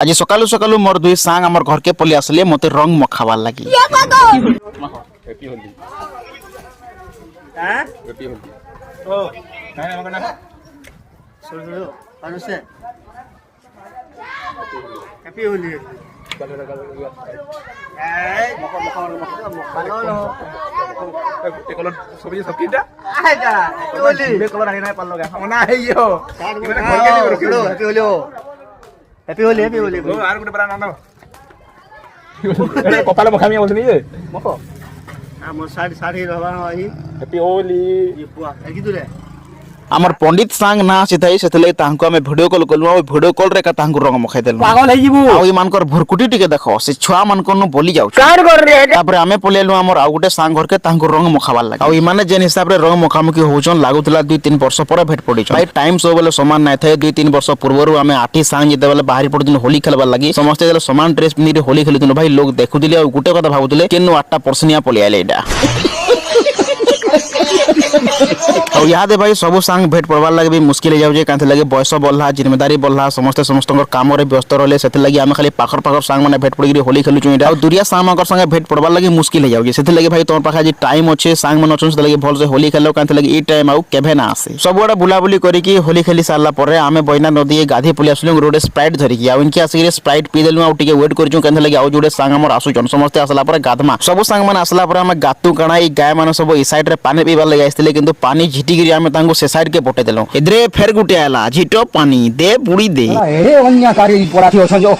आज सकालू सकालू मोर दुई सांग हमर घर के पली आसले मते रंग मखावार लगी। हैप्पी होली हां हैप्पी होली ओ काय मगना सुनो अनुसे हैप्पी होली ए मको मको पालो ते कलर सबी सबकीटा आगा होली बे कलर आही नाही पालो का ना आयो happy Holi happy Holi happy Holi ओ आर गुटे बरा नानो कपाल मखामिया बोलनी जे मको आ मोर साड़ी साड़ी रहबा हई हैप्पी होली ये पुआ की दुरे हमर पंडित सांग ना आसीथाई सेतले तांको हमें वीडियो कॉल करलु आ वीडियो कॉल रे का तांको रंग मखाइ देलु पागल है जीबू आ ई मानकर भुरकुटी टिके देखो से छुआ मन कोन बोली जाउ कार कर रे तापर हमें पलेलु हमर आ गुटे सांग घर के तांको रंग मखावार लागे आ ई माने जेन हिसाब रे रंग मखामुखी होचन लागुतला 2-3 वर्ष पर भेट पड़ी भाई टाइम सब बेले समान नाय थाए 2-3 वर्ष पूर्वरु हमें आठी सांग जेते बेले बाहरी पड़दिन होली खेलबार लागि समस्त जेले समान ड्रेस पिनि होली खेलुदिन भाई लोग देखुदिले आ गुटे कथा भाबुदिले केनु 8टा पर्सनिया पली आले एडा और याद है भाई सब सांग भेट पड़वार लगे भी मुश्किल हो जाउजे कांथे लगे बयस बढ़ला जिम्मेदारी बढ़ला समस्त काम रे व्यस्त रहले सेते लगे आमे खाली पाखर पाखर सांग माने भेट पड़ी होली खेलु चुईटा और दुरिया सांग मकर संगे भेट पड़वार लगे मुश्किल हो जाउजे सेते लगे भाई तोर पाखा जे टाइम अच्छे सांग मन अछन सेते लगे भल से होली खेलो कांथे लगे ई टाइम आउ केभे ना आसे सब बड़ा बुला बुली करी की होली खेली सारला परे आमे बइना नदी गाधी पुली आसलु रोड स्प्राइट धरि की आ इनके आसी स्प्राइट पी देलु आ टिके वेट करजु कांथे लगे आउ जोडे सांग हमर आसु जन समस्त आसला परे गाधमा सब सांग मन आसला परे आमे गातु कणा ई गाय मन सब ई साइड रे पानी पीबार लगे आइसले किंतु पानी झिटी गिरी आमे तांको से साइड के पटे देलो इधरे फेर गुटे आला झिटो पानी दे बुड़ी दे एरे अन्या कारी पराठी अछ जो